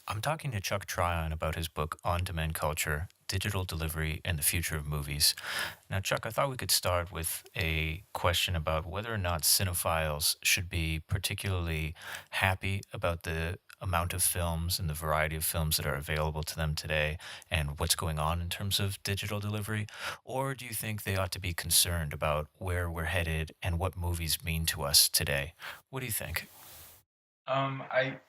I'm talking to Chuck Tryon about his book On Demand Culture, Digital Delivery and the Future of Movies. Now, Chuck, I thought we could start with a question about whether or not cinephiles should be particularly happy about the amount of films and the variety of films that are available to them today and what's going on in terms of digital delivery, or do you think they ought to be concerned about where we're headed and what movies mean to us today? What do you think? I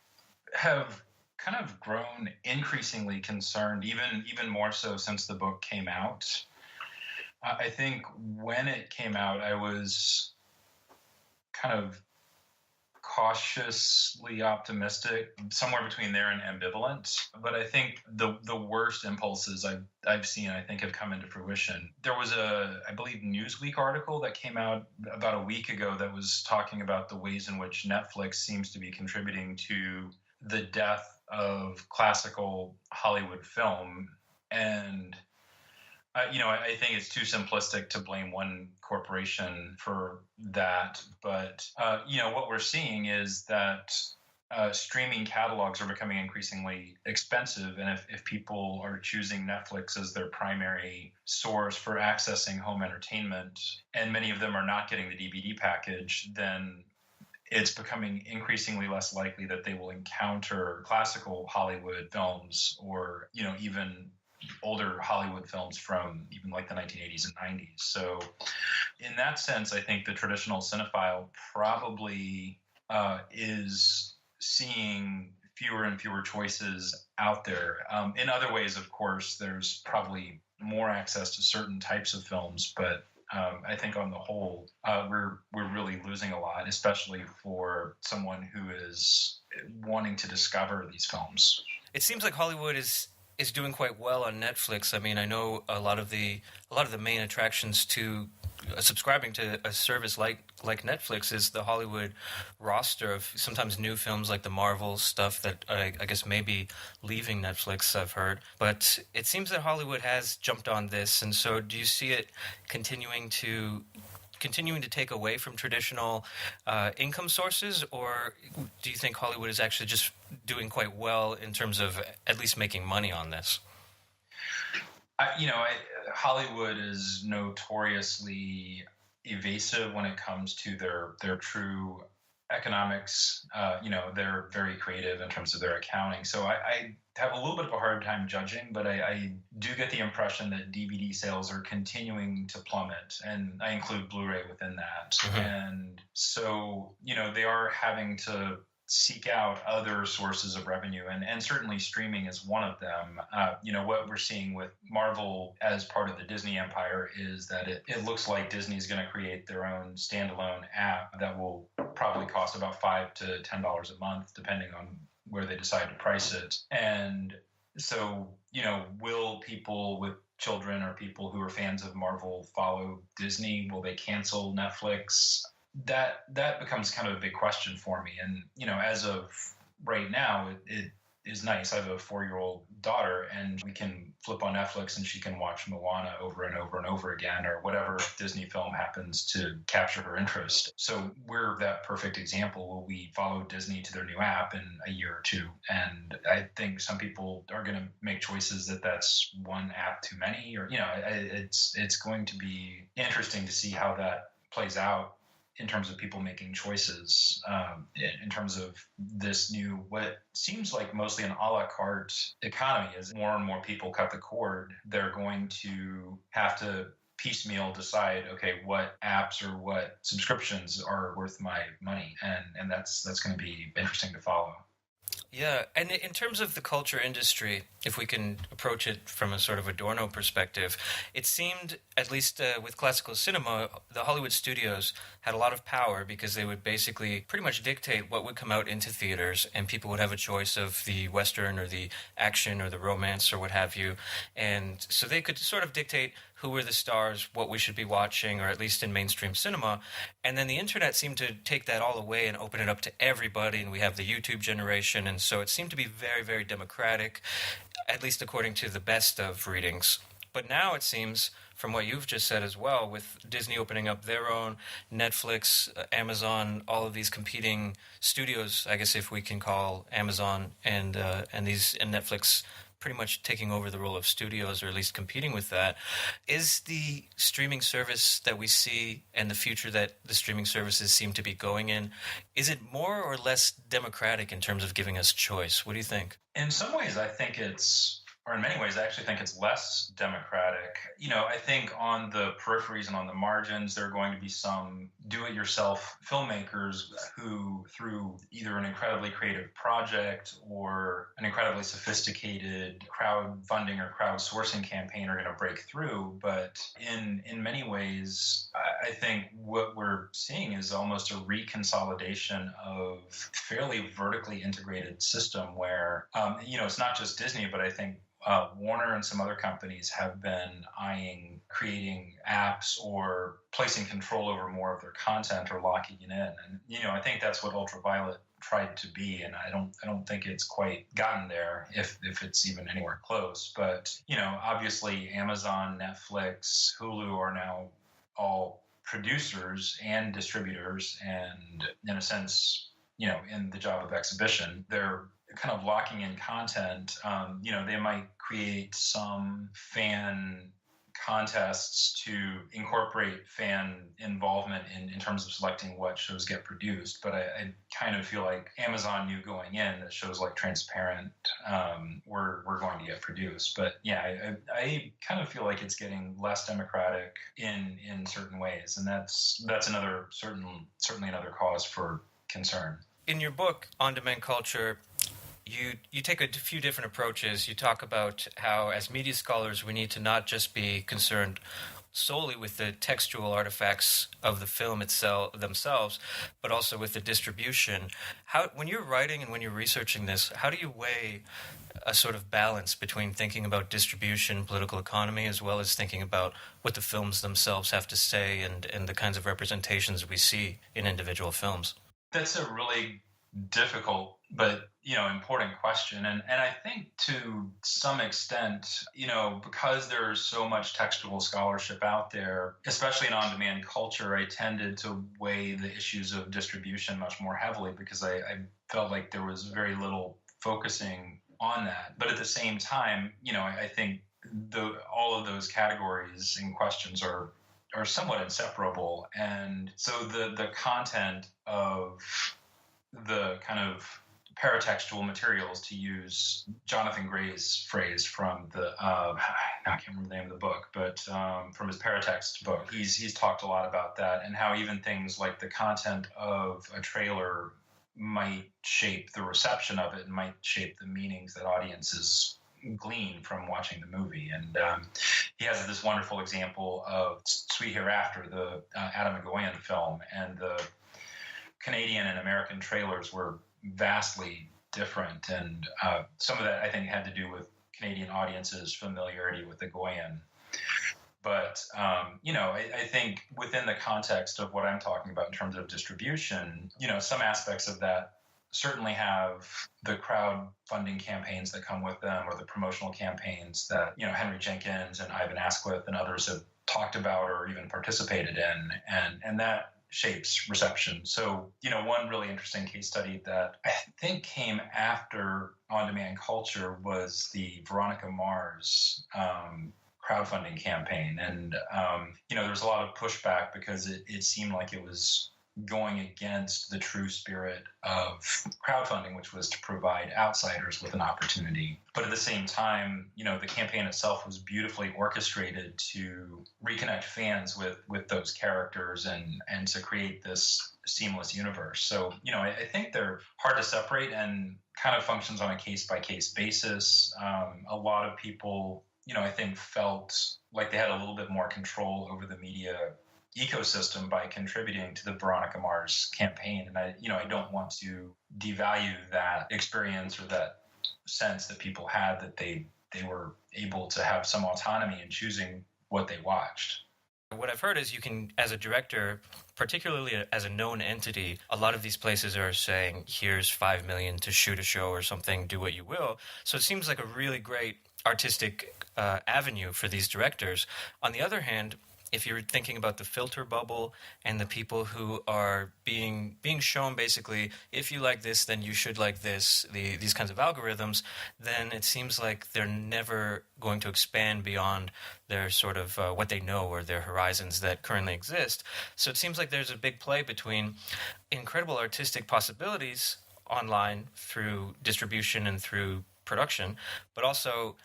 have kind of grown increasingly concerned, even more so since the book came out. I think when it came out, I was kind of cautiously optimistic, somewhere between there and ambivalent. But I think the worst impulses I've seen, I think, have come into fruition. There was I believe, Newsweek article that came out about a week ago that was talking about the ways in which Netflix seems to be contributing to the death of classical Hollywood film. And I think it's too simplistic to blame one corporation for that. But, what we're seeing is that streaming catalogs are becoming increasingly expensive. And if people are choosing Netflix as their primary source for accessing home entertainment, and many of them are not getting the DVD package, then it's becoming increasingly less likely that they will encounter classical Hollywood films or, even older Hollywood films from even like the 1980s and 90s. So in that sense, I think the traditional cinephile probably is seeing fewer and fewer choices out there. In other ways, of course, there's probably more access to certain types of films, but I think on the whole, we're really losing a lot, especially for someone who is wanting to discover these films. It seems like Hollywood is doing quite well on Netflix. I mean, I know a lot of the main attractions to subscribing to a service like Netflix is the Hollywood roster of sometimes new films like the Marvel stuff that I guess may be leaving Netflix, I've heard. But it seems that Hollywood has jumped on this, and so do you see it continuing to take away from traditional income sources, or do you think Hollywood is actually just doing quite well in terms of at least making money on this? Hollywood is notoriously evasive when it comes to their true economics. They're very creative in terms of their accounting. So I have a little bit of a hard time judging, but I do get the impression that DVD sales are continuing to plummet, and I include Blu-ray within that. Mm-hmm. And so, they are having to seek out other sources of revenue, and certainly streaming is one of them. What we're seeing with Marvel as part of the Disney empire is that it looks like Disney's going to create their own standalone app that will probably cost about $5 to $10 a month, depending on where they decide to price it. And so, will people with children or people who are fans of Marvel follow Disney? Will they cancel Netflix? That becomes kind of a big question for me. And, as of right now, it is nice. I have a 4-year-old daughter, and we can flip on Netflix and she can watch Moana over and over and over again, or whatever Disney film happens to capture her interest. So we're that perfect example. Will we follow Disney to their new app in a year or two? And I think some people are going to make choices that's one app too many, or, it's going to be interesting to see how that plays out in terms of people making choices, in terms of this new, what seems like mostly an a la carte economy. As more and more people cut the cord, they're going to have to piecemeal decide, okay, what apps or what subscriptions are worth my money, and that's going to be interesting to follow. Yeah, and in terms of the culture industry, if we can approach it from a sort of Adorno perspective, it seemed, at least with classical cinema, the Hollywood studios had a lot of power because they would basically pretty much dictate what would come out into theaters, and people would have a choice of the Western or the action or the romance or what have you. And so they could sort of dictate who were the stars, what we should be watching, or at least in mainstream cinema. And then the internet seemed to take that all away and open it up to everybody, and we have the YouTube generation, and so it seemed to be very, very democratic, at least according to the best of readings. But now it seems, from what you've just said as well, with Disney opening up their own, Netflix, Amazon, all of these competing studios, I guess if we can call Amazon and Netflix pretty much taking over the role of studios, or at least competing with that. Is the streaming service that we see and the future that the streaming services seem to be going in, is it more or less democratic in terms of giving us choice? What do you think? In some ways, I think or in many ways, I actually think it's less democratic. I think on the peripheries and on the margins, there are going to be some do-it-yourself filmmakers who, through either an incredibly creative project or an incredibly sophisticated crowdfunding or crowdsourcing campaign, are going to break through. But in many ways, I think what we're seeing is almost a reconsolidation of fairly vertically integrated system where, it's not just Disney, but I think Warner and some other companies have been eyeing creating apps or placing control over more of their content or locking it in. And, I think that's what Ultraviolet tried to be. And I don't think it's quite gotten there, if it's even anywhere close. But, obviously Amazon, Netflix, Hulu are now all producers and distributors. And in a sense, in the job of exhibition, they're kind of locking in content. They might create some fan contests to incorporate fan involvement in terms of selecting what shows get produced. But I kind of feel like Amazon knew going in that shows like Transparent were going to get produced. But yeah, I kind of feel like it's getting less democratic in certain ways, and that's another certainly another cause for concern. In your book, On Demand Culture, you take a few different approaches. You talk about how, as media scholars, we need to not just be concerned solely with the textual artifacts of the film themselves, but also with the distribution. When you're writing and when you're researching this, how do you weigh a sort of balance between thinking about distribution, political economy, as well as thinking about what the films themselves have to say and the kinds of representations we see in individual films? That's a really difficult but important question, and I think to some extent, because there's so much textual scholarship out there, especially in on-demand culture, I tended to weigh the issues of distribution much more heavily because I felt like there was very little focusing on that. But at the same time, I think all of those categories and questions are somewhat inseparable. And so the content of the kind of paratextual materials, to use Jonathan Gray's phrase from the I can't remember the name of the book, but from his paratext book, he's talked a lot about that, and how even things like the content of a trailer might shape the reception of it and might shape the meanings that audiences glean from watching the movie. And he has this wonderful example of Sweet Hereafter, the Adam McGowan film, and the Canadian and American trailers were vastly different, and some of that I think had to do with Canadian audiences' familiarity with the Goyen. But I think within the context of what I'm talking about in terms of distribution, some aspects of that certainly have the crowdfunding campaigns that come with them, or the promotional campaigns that Henry Jenkins and Ivan Asquith and others have talked about or even participated in, and that shapes reception. So, one really interesting case study that I think came after on-demand culture was the Veronica Mars crowdfunding campaign. And, there was a lot of pushback because it seemed like it was going against the true spirit of crowdfunding, which was to provide outsiders with an opportunity. But at the same time, the campaign itself was beautifully orchestrated to reconnect fans with those characters and to create this seamless universe. So, I think they're hard to separate and kind of functions on a case-by-case basis. A lot of people, I think felt like they had a little bit more control over the media ecosystem by contributing to the Veronica Mars campaign. And I don't want to devalue that experience or that sense that people had, that they were able to have some autonomy in choosing what they watched. What I've heard is you can, as a director, particularly as a known entity, a lot of these places are saying, here's 5 million to shoot a show or something, do what you will. So it seems like a really great artistic avenue for these directors. On the other hand, if you're thinking about the filter bubble and the people who are being shown basically, if you like this, then you should like this, these kinds of algorithms, then it seems like they're never going to expand beyond their sort of what they know or their horizons that currently exist. So it seems like there's a big play between incredible artistic possibilities online through distribution and through production, but also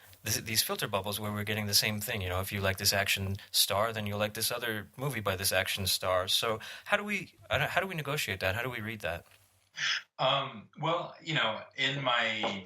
these filter bubbles where we're getting the same thing. You know, if you like this action star, then you'll like this other movie by this action star. So how do we negotiate that? How do we read that? Well, in my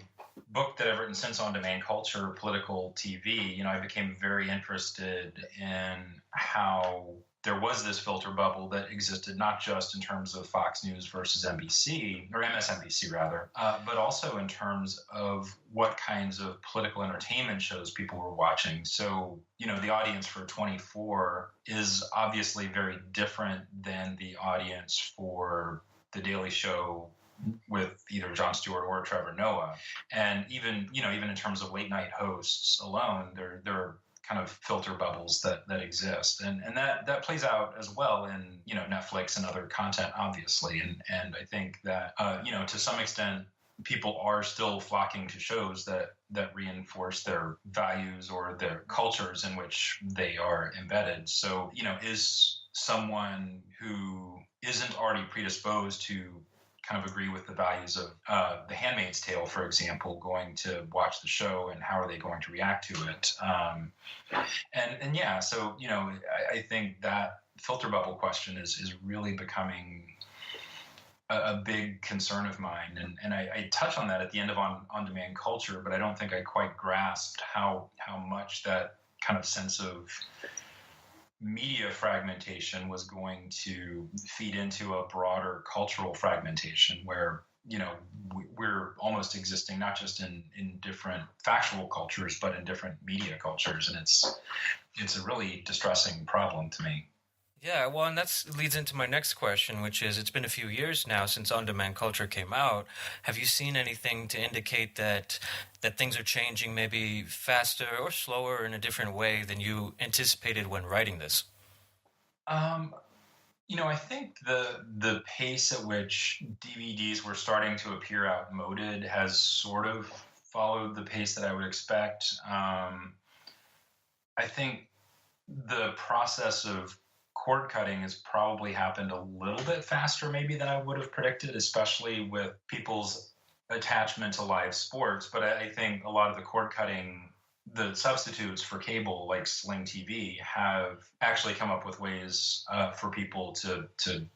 book that I've written since, On Demand Culture, Political TV, I became very interested in how there was this filter bubble that existed, not just in terms of Fox News versus NBC, or MSNBC rather, but also in terms of what kinds of political entertainment shows people were watching. So, the audience for 24 is obviously very different than the audience for The Daily Show with either Jon Stewart or Trevor Noah. And even in terms of late night hosts alone, there are kind of filter bubbles that exist, and that plays out as well in Netflix and other content, obviously, and I think that to some extent people are still flocking to shows that reinforce their values or their cultures in which they are embedded. So is someone who isn't already predisposed to kind of agree with the values of The Handmaid's Tale, for example, going to watch the show, and how are they going to react to it? And yeah, so I think that filter bubble question is really becoming a big concern of mine, and I touch on that at the end of On Demand Culture, but I don't think I quite grasped how much that kind of sense of media fragmentation was going to feed into a broader cultural fragmentation where we're almost existing not just in different factual cultures but in different media cultures, and it's a really distressing problem to me. Yeah, well, and that leads into my next question, which is, it's been a few years now since on-demand culture came out. Have you seen anything to indicate that things are changing maybe faster or slower in a different way than you anticipated when writing this? I think the pace at which DVDs were starting to appear outmoded has sort of followed the pace that I would expect. I think the process of cord cutting has probably happened a little bit faster maybe than I would have predicted, especially with people's attachment to live sports. But I think a lot of the cord cutting, the substitutes for cable like Sling TV, have actually come up with ways for people to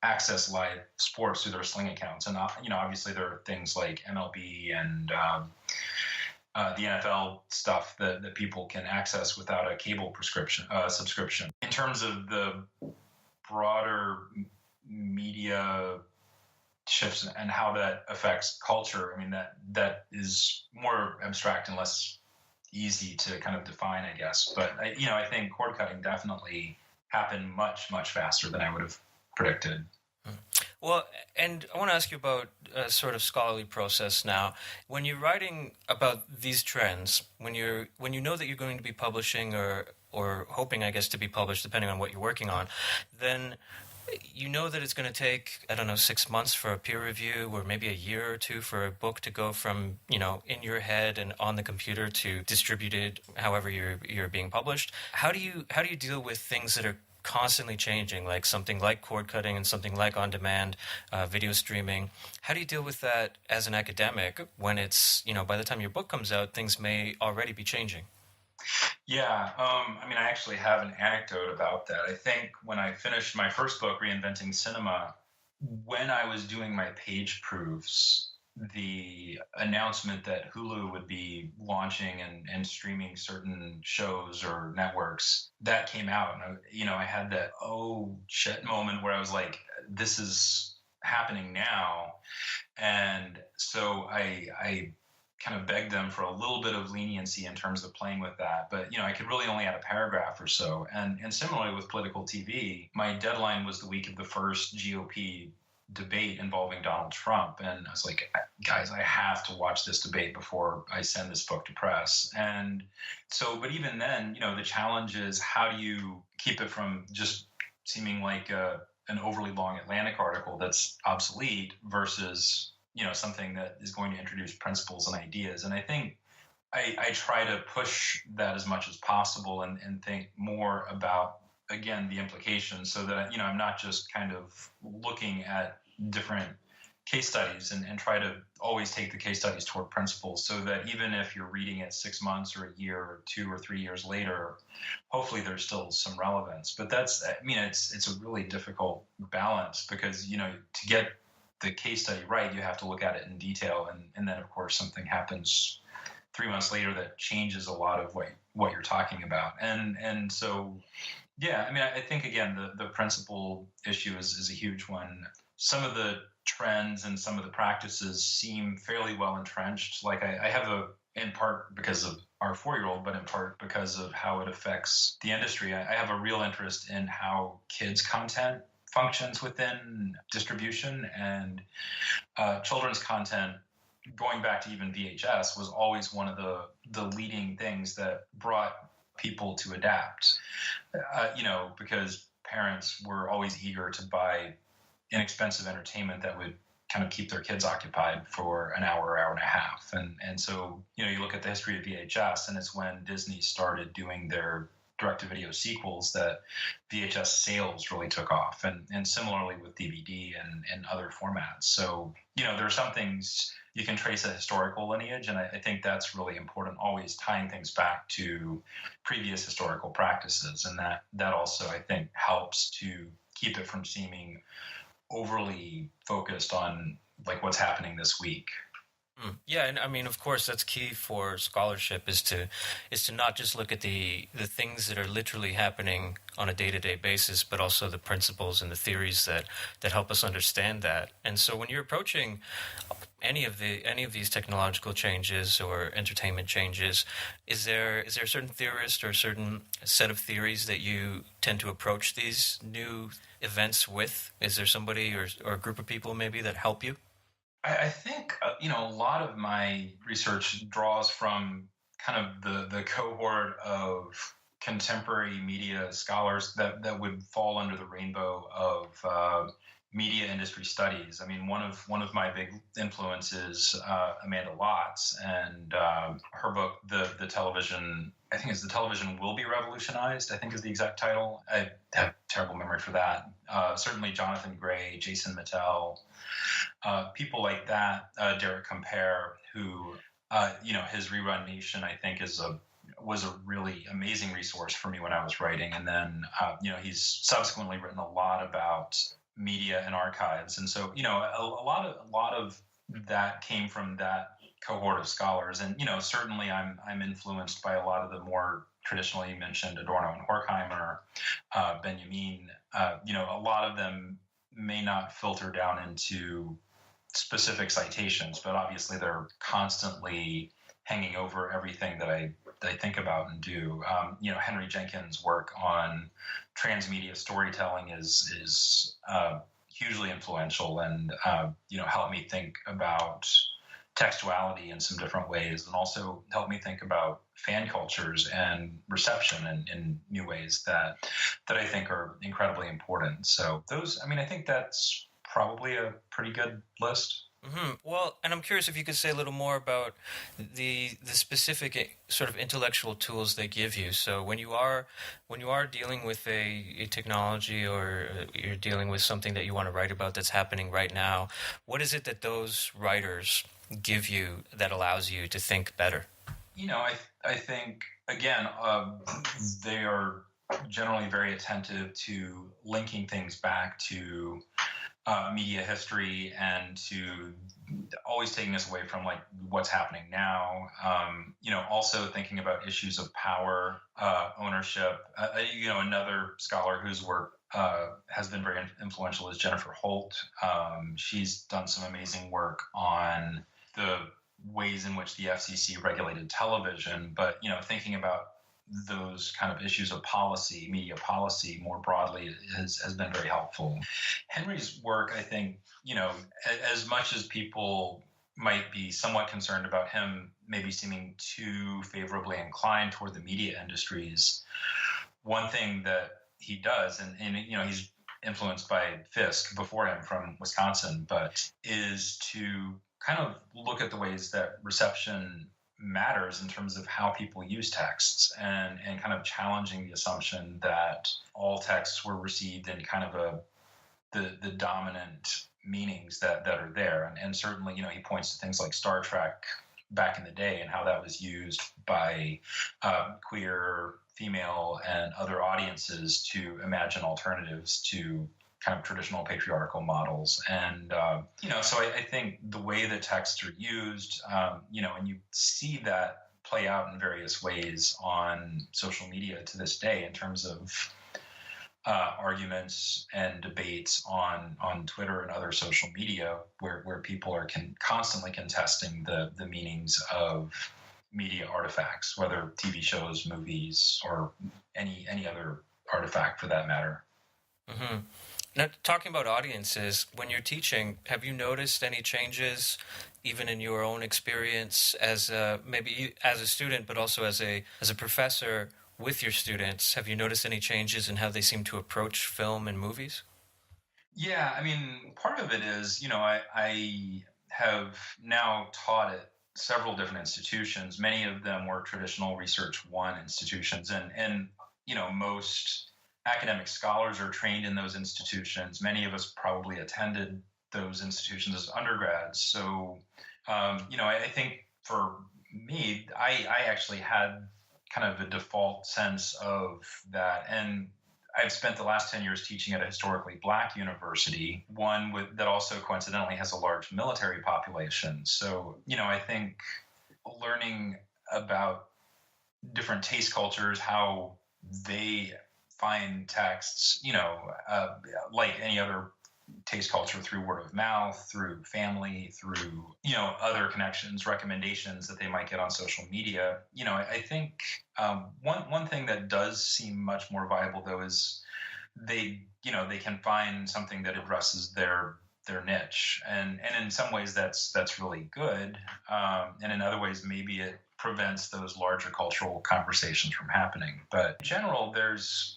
access live sports through their Sling accounts. And obviously there are things like MLB and the NFL stuff that people can access without a cable subscription. In terms of the broader media shifts and how that affects culture, I mean, that is more abstract and less easy to kind of define, I guess. But I think cord cutting definitely happened much, much faster than I would have predicted. Well, and I want to ask you about a sort of scholarly process now. When you're writing about these trends, when you know that you're going to be publishing or hoping, I guess, to be published, depending on what you're working on, then you know that it's going to take, I don't know, 6 months for a peer review, or maybe a year or two for a book to go from, in your head and on the computer to distributed however you're being published. How do you deal with things that are constantly changing, like something like cord cutting and something like on-demand video streaming? How do you deal with that as an academic when it's, by the time your book comes out, things may already be changing? Yeah, I actually have an anecdote about that. I think when I finished my first book, Reinventing Cinema, when I was doing my page proofs, the announcement that Hulu would be launching and streaming certain shows or networks, that came out, and I had that oh shit moment where I was like, this is happening now. And so I kind of beg them for a little bit of leniency in terms of playing with that. But, I could really only add a paragraph or so. And similarly with political TV, my deadline was the week of the first GOP debate involving Donald Trump. And I was like, guys, I have to watch this debate before I send this book to press. And so, but even then, the challenge is, how do you keep it from just seeming like an overly long Atlantic article that's obsolete versus, something that is going to introduce principles and ideas. And I think I try to push that as much as possible and think more about, again, the implications, so that, I'm not just kind of looking at different case studies and try to always take the case studies toward principles, so that even if you're reading it 6 months or a year or 2 or 3 years later, hopefully there's still some relevance. But that's, it's a really difficult balance, because, to get the case study right, you have to look at it in detail. And then, of course, something happens 3 months later that changes a lot of what you're talking about. And so, yeah, I think, again, the principle issue is a huge one. Some of the trends and some of the practices seem fairly well entrenched. Like I have in part because of our 4-year-old, but in part because of how it affects the industry, I have a real interest in how kids' content functions within distribution. And children's content, going back to even VHS, was always one of the leading things that brought people to adapt, because parents were always eager to buy inexpensive entertainment that would kind of keep their kids occupied for an hour and a half. And so, you look at the history of VHS, and it's when Disney started doing their direct-to-video sequels that VHS sales really took off, and similarly with DVD and other formats. So, there are some things you can trace a historical lineage, and I think that's really important, always tying things back to previous historical practices. And that also, I think, helps to keep it from seeming overly focused on like what's happening this week. Yeah, and of course that's key for scholarship, is to not just look at the things that are literally happening on a day-to-day basis, but also the principles and the theories that help us understand that. And so when you're approaching any of these technological changes or entertainment changes, is there a certain theorist or a certain set of theories that you tend to approach these new events with? Is there somebody or a group of people maybe that help you? I think, a lot of my research draws from kind of the cohort of contemporary media scholars that would fall under the rainbow of media industry studies. One of my big influences, Amanda Lotz, and her book, the television, I think it's The Television Will Be Revolutionized, I think is the exact title. I have terrible memory for that. Certainly Jonathan Gray, Jason Mattel, people like that, Derek Compare, who, his Rerun Nation, I think, was a really amazing resource for me when I was writing. And then, he's subsequently written a lot about media and archives. And so, a lot of that came from that cohort of scholars. And, certainly I'm influenced by a lot of the more traditionally mentioned Adorno and Horkheimer, Benjamin. A lot of them may not filter down into specific citations, but obviously they're constantly hanging over everything that I think about and do. Henry Jenkins' work on transmedia storytelling is hugely influential, and helped me think about textuality in some different ways, and also helped me think about fan cultures and reception in new ways that I think are incredibly important. So those, I think that's probably a pretty good list. Mm-hmm. Well, and I'm curious if you could say a little more about the specific sort of intellectual tools they give you. So when you are dealing with a technology, or you're dealing with something that you want to write about that's happening right now, what is it that those writers give you that allows you to think better? I think, again, they are generally very attentive to linking things back to media history, and to always taking us away from like what's happening now. Also thinking about issues of power, ownership. Another scholar whose work has been very influential is Jennifer Holt. She's done some amazing work on the ways in which the FCC regulated television, but thinking about those kind of issues of policy, media policy more broadly, has been very helpful. Henry's work, I think, as much as people might be somewhat concerned about him maybe seeming too favorably inclined toward the media industries, one thing that he does, and he's influenced by Fisk before him from Wisconsin, but is to kind of look at the ways that reception matters in terms of how people use texts, and kind of challenging the assumption that all texts were received in kind of the dominant meanings that are there. And certainly, he points to things like Star Trek back in the day and how that was used by queer, female, and other audiences to imagine alternatives to kind of traditional patriarchal models. And, so I think the way that texts are used, and you see that play out in various ways on social media to this day in terms of arguments and debates on Twitter and other social media where people are constantly contesting the meanings of media artifacts, whether TV shows, movies, or any other artifact for that matter. Mm-hmm. Now, talking about audiences, when you're teaching, have you noticed any changes, even in your own experience as maybe as a student, but also as a professor with your students? Have you noticed any changes in how they seem to approach film and movies? Yeah, I mean, part of it is, I have now taught at several different institutions. Many of them were traditional Research One institutions, and most academic scholars are trained in those institutions. Many of us probably attended those institutions as undergrads. So, I think for me, I actually had kind of a default sense of that. And I've spent the last 10 years teaching at a historically Black university, one that also coincidentally has a large military population. So, I think learning about different taste cultures, how they find texts, like any other taste culture, through word of mouth, through family, through, other connections, recommendations that they might get on social media. I think one thing that does seem much more viable, though, is they can find something that addresses their niche. And in some ways that's really good. And in other ways, maybe it prevents those larger cultural conversations from happening. But in general, there's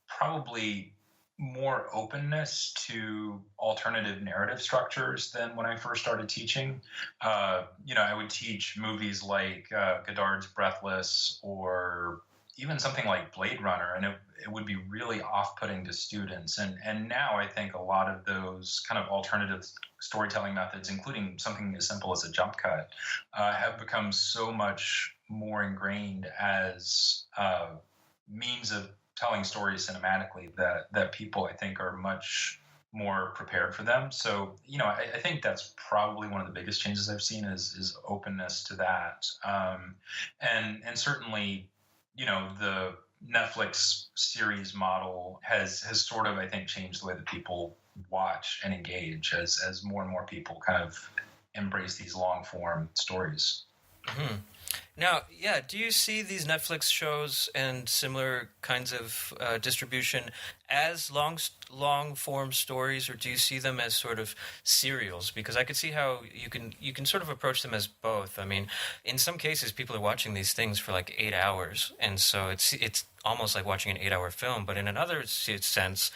probably more openness to alternative narrative structures than when I first started teaching. I would teach movies like Godard's Breathless, or even something like Blade Runner, and it would be really off-putting to students. And now I think a lot of those kind of alternative storytelling methods, including something as simple as a jump cut, have become so much more ingrained as means of telling stories cinematically that people, I think, are much more prepared for them. So, I think that's probably one of the biggest changes I've seen is openness to that. And certainly, the Netflix series model has sort of, I think, changed the way that people watch and engage as more and more people kind of embrace these long form stories. Mm-hmm. Now, yeah, do you see these Netflix shows and similar kinds of distribution as long form stories, or do you see them as sort of serials? Because I could see how you can sort of approach them as both. I mean, in some cases, people are watching these things for like 8 hours, and so it's almost like watching an 8-hour film. But in another sense,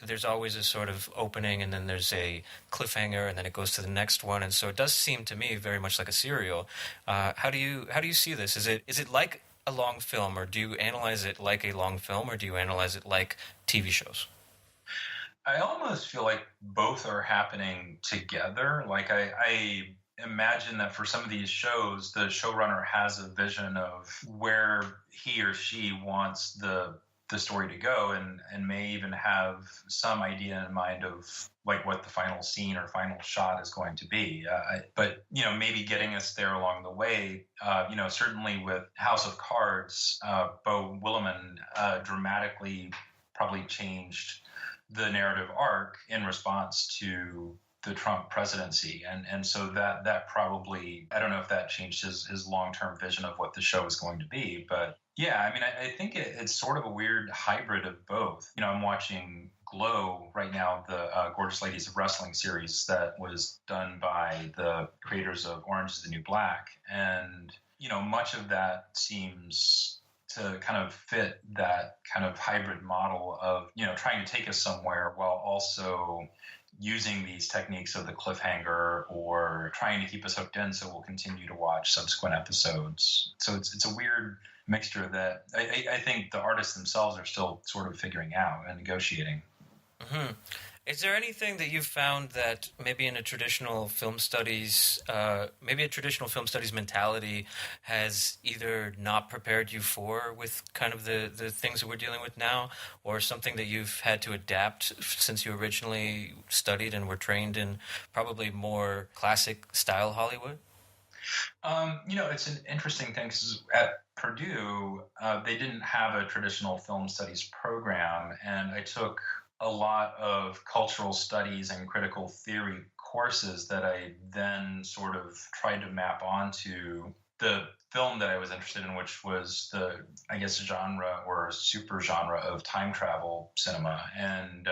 there's always a sort of opening, and then there's a cliffhanger, and then it goes to the next one, and so it does seem to me very much like a serial. How do you see this? Is it like a long film, or do you analyze it like a long film, or do you analyze it like TV shows? I almost feel like both are happening together. Like I imagine that for some of these shows, the showrunner has a vision of where he or she wants the story to go, and may even have some idea in mind of like what the final scene or final shot is going to be. But maybe getting us there along the way. Certainly with House of Cards, Beau Willimon dramatically probably changed the narrative arc in response to the Trump presidency, and so that probably, I don't know if that changed his long-term vision of what the show is going to be, but yeah, I mean, I think it's sort of a weird hybrid of both. I'm watching Glow right now, the Gorgeous Ladies of Wrestling series that was done by the creators of Orange is the New Black, and much of that seems to kind of fit that kind of hybrid model of trying to take us somewhere while also using these techniques of the cliffhanger or trying to keep us hooked in so we'll continue to watch subsequent episodes. So it's a weird mixture that I think the artists themselves are still sort of figuring out and negotiating. Mm-hmm. Is there anything that you've found that maybe in a traditional film studies, mentality has either not prepared you for with kind of the things that we're dealing with now, or something that you've had to adapt since you originally studied and were trained in probably more classic style Hollywood? It's an interesting thing because at Purdue, they didn't have a traditional film studies program, and I took a lot of cultural studies and critical theory courses that I then sort of tried to map onto the film that I was interested in, which was the, I guess, genre or super genre of time travel cinema. And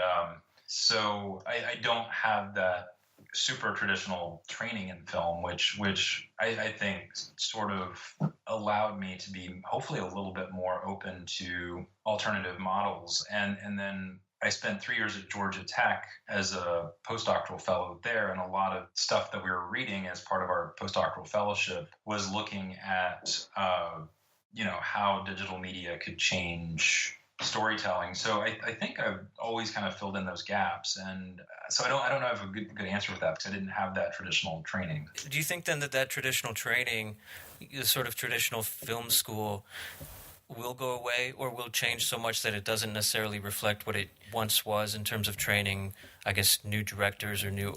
so I don't have that super traditional training in film, which I think sort of allowed me to be hopefully a little bit more open to alternative models. And then I spent 3 years at Georgia Tech as a postdoctoral fellow there, and a lot of stuff that we were reading as part of our postdoctoral fellowship was looking at, how digital media could change storytelling. So I think I've always kind of filled in those gaps, and so I don't have a good answer for that because I didn't have that traditional training. Do you think then that traditional training, the sort of traditional film school, will go away or will change so much that it doesn't necessarily reflect what it once was in terms of training, I guess, new directors or new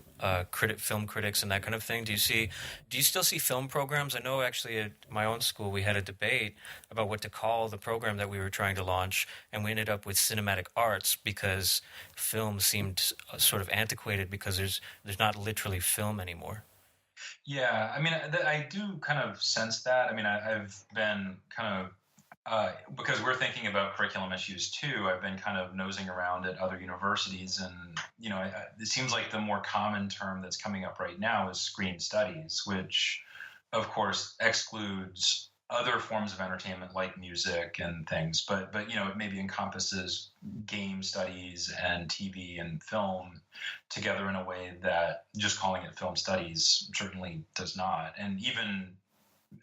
film critics and that kind of thing? Do you still see film programs? I know actually at my own school we had a debate about what to call the program that we were trying to launch, and we ended up with cinematic arts because film seemed sort of antiquated because there's not literally film anymore. Yeah, I mean, I do kind of sense that. I mean, I've been kind of because we're thinking about curriculum issues too, I've been kind of nosing around at other universities, and it seems like the more common term that's coming up right now is screen studies, which of course excludes other forms of entertainment like music and things, but it maybe encompasses game studies and TV and film together in a way that just calling it film studies certainly does not. And even,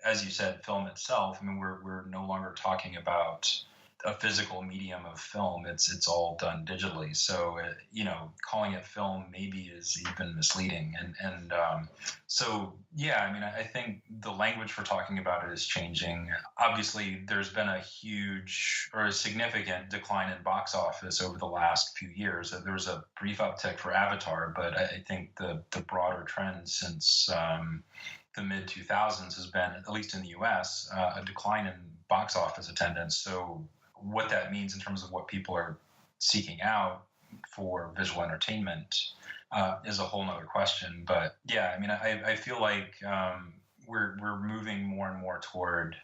as you said, film itself, I mean, we're no longer talking about a physical medium of film. It's all done digitally. So, calling it film maybe is even misleading. And so, yeah, I mean, I think the language for talking about it is changing. Obviously, there's been a huge or a significant decline in box office over the last few years. There was a brief uptick for Avatar, but I think the broader trend since the mid 2000s has been, at least in the U.S., a decline in box office attendance. So what that means in terms of what people are seeking out for visual entertainment is a whole nother question. But yeah, I mean, I feel like we're moving more and more toward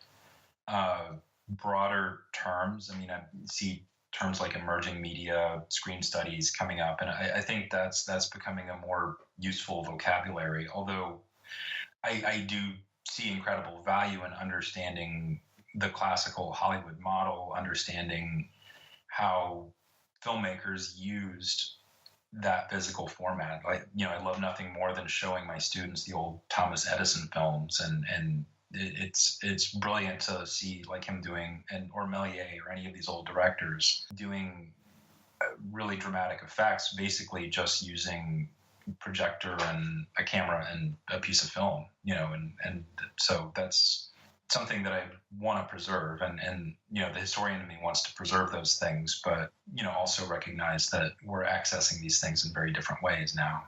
broader terms. I mean, I see terms like emerging media, screen studies coming up, and I think that's becoming a more useful vocabulary. Although I do see incredible value in understanding the classical Hollywood model, understanding how filmmakers used that physical format. I love nothing more than showing my students the old Thomas Edison films, and it's brilliant to see like him doing, or Méliès or any of these old directors doing really dramatic effects, basically just using projector and a camera and a piece of film, and so that's something that I want to preserve, and the historian in me wants to preserve those things, but also recognize that we're accessing these things in very different ways now.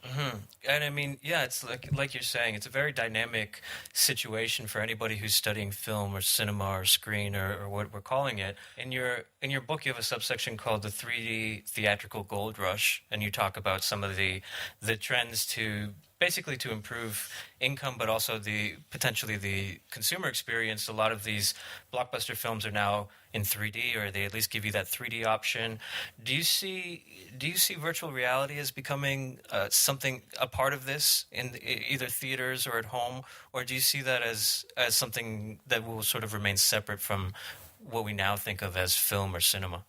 And I mean, yeah, it's like you're saying, it's a very dynamic situation for anybody who's studying film or cinema or screen or what we're calling it. In your book, you have a subsection called the 3D theatrical gold rush, and you talk about some of the trends to basically to improve income, but also the potentially the consumer experience. A lot of these blockbuster films are now in 3D, or they at least give you that 3D option. Do you see virtual reality as becoming something a part of this in either theaters or at home, or do you see that as something that will sort of remain separate from what we now think of as film or cinema?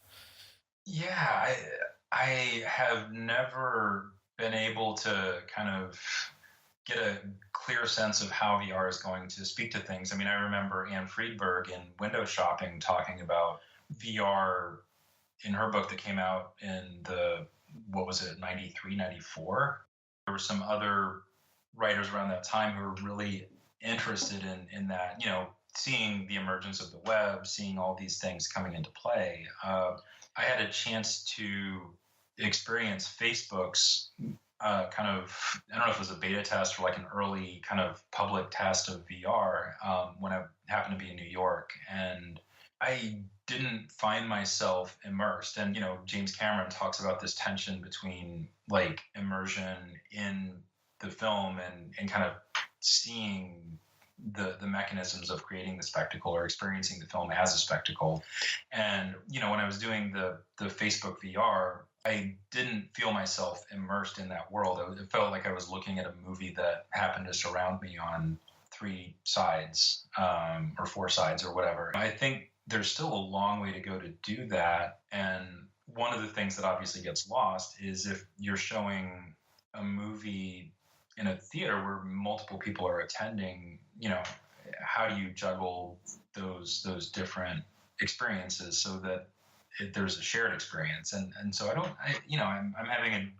Yeah, I have never been able to kind of get a clear sense of how VR is going to speak to things. I mean, I remember Anne Friedberg in Window Shopping talking about VR in her book that came out in the, what was it, 93, 94. There were some other writers around that time who were really interested in that, seeing the emergence of the web, seeing all these things coming into play. I had a chance to experience Facebook's kind of, I don't know if it was a beta test or like an early kind of public test of VR when I happened to be in New York. And I didn't find myself immersed. And, James Cameron talks about this tension between like immersion in the film and kind of seeing the mechanisms of creating the spectacle or experiencing the film as a spectacle. And, when I was doing the Facebook VR, I didn't feel myself immersed in that world. It felt like I was looking at a movie that happened to surround me on three sides or four sides or whatever. I think there's still a long way to go to do that. And one of the things that obviously gets lost is if you're showing a movie in a theater where multiple people are attending, how do you juggle those different experiences so that there's a shared experience? And so I'm having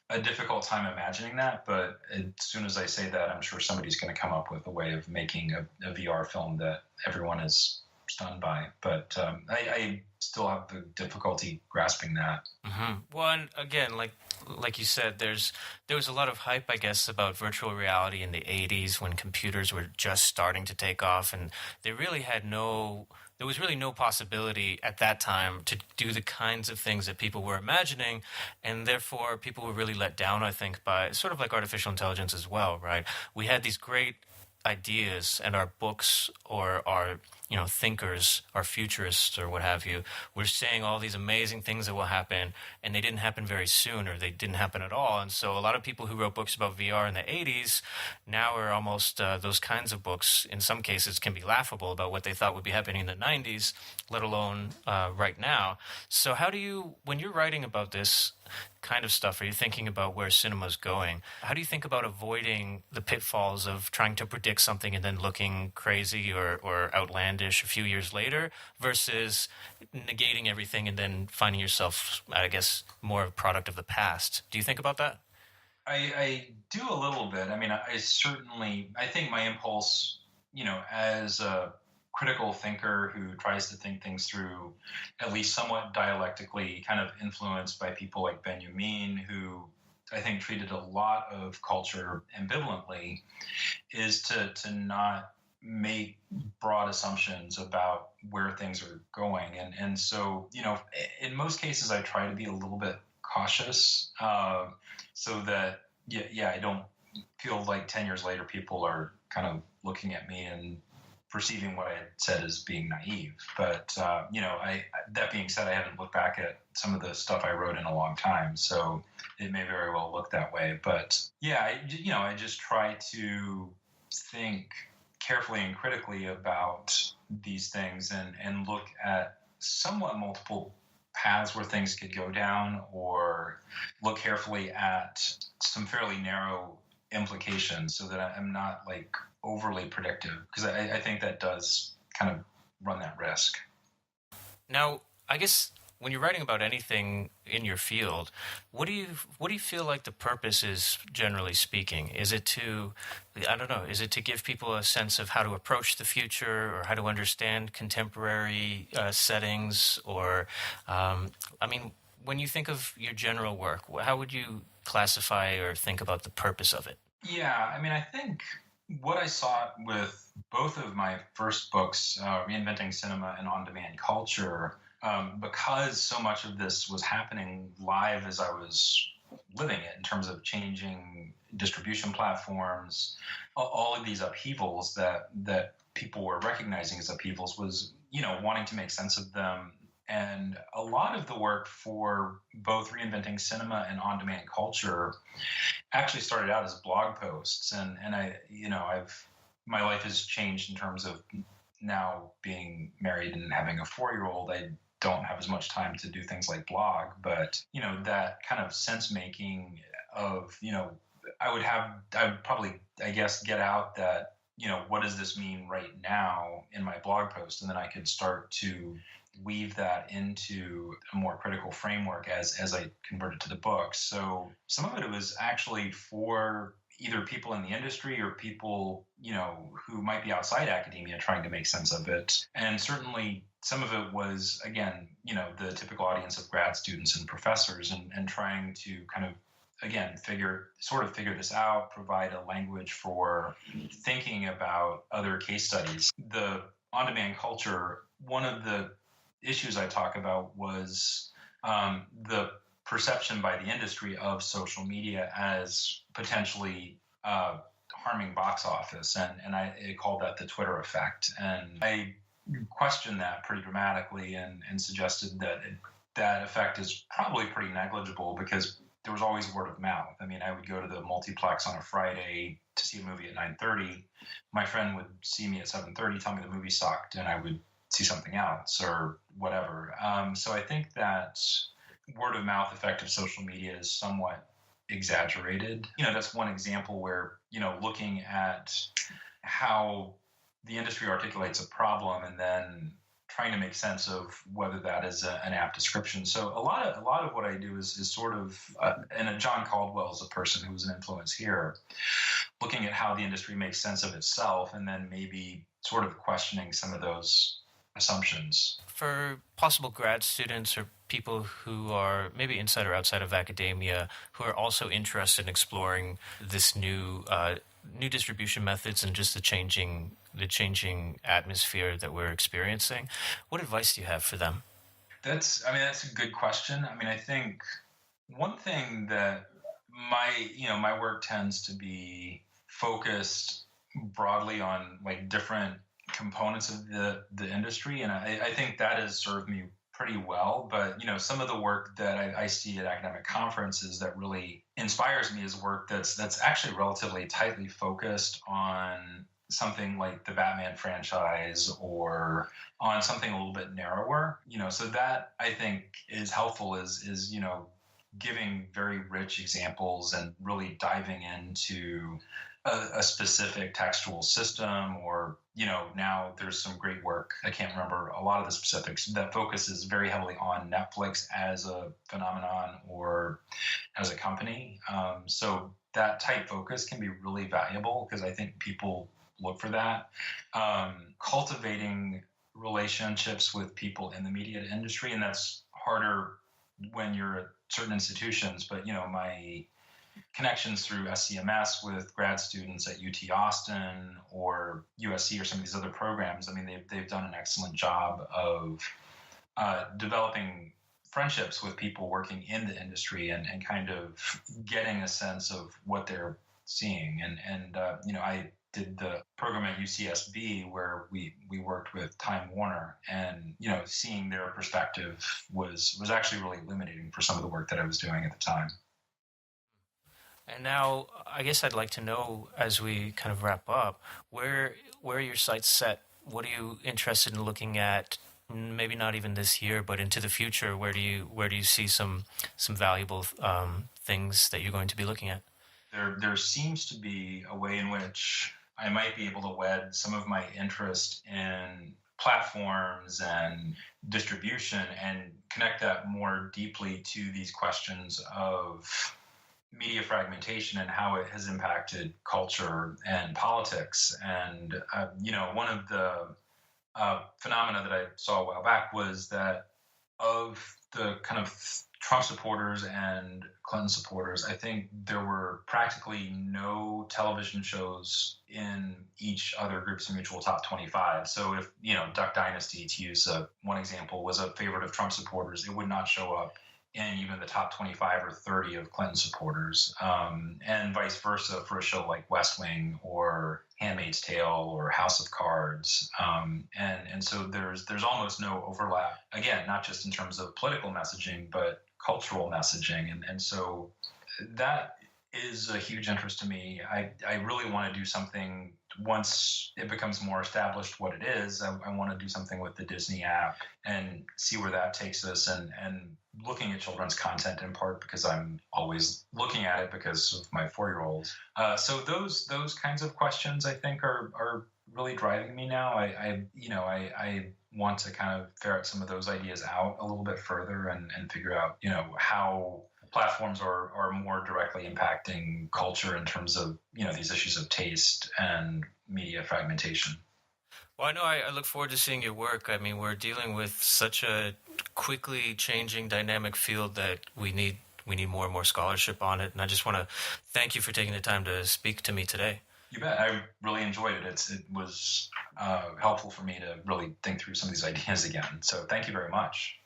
a difficult time imagining that, but as soon as I say that, I'm sure somebody's going to come up with a way of making a VR film that everyone is stunned by. But I still have the difficulty grasping that. Well, and again, like you said, there was a lot of hype, I guess, about virtual reality in the '80s when computers were just starting to take off, and there was really no possibility at that time to do the kinds of things that people were imagining, and therefore people were really let down, I think, by sort of like artificial intelligence as well, right? We had these great ideas, and our books or our thinkers, our futurists or what have you, were saying all these amazing things that will happen, and they didn't happen very soon, or they didn't happen at all. And so a lot of people who wrote books about VR in the '80s now are almost those kinds of books in some cases can be laughable about what they thought would be happening in the '90s, let alone right now. So how do you, when you're writing about this kind of stuff, are you thinking about where cinema's going? How do you think about avoiding the pitfalls of trying to predict something and then looking crazy or outlandish a few years later versus negating everything and then finding yourself, I guess, more a product of the past? Do you think about that? I do a little bit. I mean, I think my impulse, as a critical thinker who tries to think things through at least somewhat dialectically, kind of influenced by people like Benjamin, who I think treated a lot of culture ambivalently, is to not make broad assumptions about where things are going. And so, in most cases, I try to be a little bit cautious so that, I don't feel like 10 years later people are kind of looking at me and perceiving what I had said as being naive. But, that being said, I haven't looked back at some of the stuff I wrote in a long time, so it may very well look that way. But I just try to think carefully and critically about these things and look at somewhat multiple paths where things could go down, or look carefully at some fairly narrow implications so that I'm not like overly predictive, because I think that does kind of run that risk. Now, I guess when you're writing about anything in your field, what do you feel like the purpose is, generally speaking? Is it to, I don't know, is it to give people a sense of how to approach the future or how to understand contemporary settings? Or, I mean, when you think of your general work, how would you classify or think about the purpose of it? Yeah, I mean, I think what I saw with both of my first books, Reinventing Cinema and On Demand Culture, because so much of this was happening live as I was living it in terms of changing distribution platforms, all of these upheavals that people were recognizing as upheavals was, wanting to make sense of them. And a lot of the work for both Reinventing Cinema and On Demand Culture actually started out as blog posts, and my life has changed in terms of now being married and having a 4-year-old. I don't have as much time to do things like blog, but that kind of sense making of I would probably, I guess, get out that what does this mean right now in my blog post, and then I could start to weave that into a more critical framework as I converted to the book. So some of it was actually for either people in the industry or people, who might be outside academia trying to make sense of it. And certainly some of it was, again, the typical audience of grad students and professors, and trying to kind of, again, figure this out, provide a language for thinking about other case studies. The on-demand culture, one of the issues I talk about was the perception by the industry of social media as potentially harming box office, and I called that the Twitter effect. And I questioned that pretty dramatically and suggested that that effect is probably pretty negligible, because there was always word of mouth. I mean, I would go to the multiplex on a Friday to see a movie at 9:30. My friend would see me at 7:30, tell me the movie sucked, and I would see something else or whatever. So I think that word of mouth effect of social media is somewhat exaggerated. That's one example where, looking at how the industry articulates a problem and then trying to make sense of whether that is an apt description. So a lot of what I do is sort of, and John Caldwell is a person who was an influence here, looking at how the industry makes sense of itself and then maybe sort of questioning some of those assumptions. For possible grad students or people who are maybe inside or outside of academia who are also interested in exploring this new distribution methods and just the changing atmosphere that we're experiencing, what advice do you have for them? That's a good question. I mean, I think one thing that my work tends to be focused broadly on, like, different components of the industry, and I think that has served me pretty well. But some of the work that I see at academic conferences that really inspires me is work that's actually relatively tightly focused on something like the Batman franchise or on something a little bit narrower. So that I think is helpful, is giving very rich examples and really diving into a specific textual system, or now there's some great work, I can't remember a lot of the specifics, that focuses very heavily on Netflix as a phenomenon or as a company. So that type focus can be really valuable, because I think people look for that. Cultivating relationships with people in the media industry, and that's harder when you're at certain institutions, but my connections through SCMS with grad students at UT Austin or USC or some of these other programs, I mean, they've done an excellent job of developing friendships with people working in the industry and kind of getting a sense of what they're seeing. And I did the program at UCSB where we worked with Time Warner, and seeing their perspective was actually really illuminating for some of the work that I was doing at the time. And now, I guess I'd like to know, as we kind of wrap up, where are your sights set? What are you interested in looking at? Maybe not even this year, but into the future. Where do you see some valuable things that you're going to be looking at? There seems to be a way in which I might be able to wed some of my interest in platforms and distribution and connect that more deeply to these questions of media fragmentation and how it has impacted culture and politics. And one of the phenomena that I saw a while back was that of the kind of Trump supporters and Clinton supporters, I think there were practically no television shows in each other group's mutual top 25. So if, Duck Dynasty, to use one example, was a favorite of Trump supporters, it would not show up in even the top 25 or 30 of Clinton supporters, and vice versa for a show like West Wing or Handmaid's Tale or House of Cards, and so there's almost no overlap. Again, not just in terms of political messaging, but cultural messaging, and so that is a huge interest to me. I really want to do something once it becomes more established what it is. I want to do something with the Disney app and see where that takes us, and looking at children's content in part because I'm always looking at it because of my 4-year-olds. So those kinds of questions I think are really driving me now. I want to kind of ferret some of those ideas out a little bit further and figure out, how platforms are more directly impacting culture in terms of, these issues of taste and media fragmentation. Well, I know I look forward to seeing your work. I mean, we're dealing with such a quickly changing dynamic field that we need more and more scholarship on it. And I just want to thank you for taking the time to speak to me today. You bet. I really enjoyed it. It was helpful for me to really think through some of these ideas again. So thank you very much.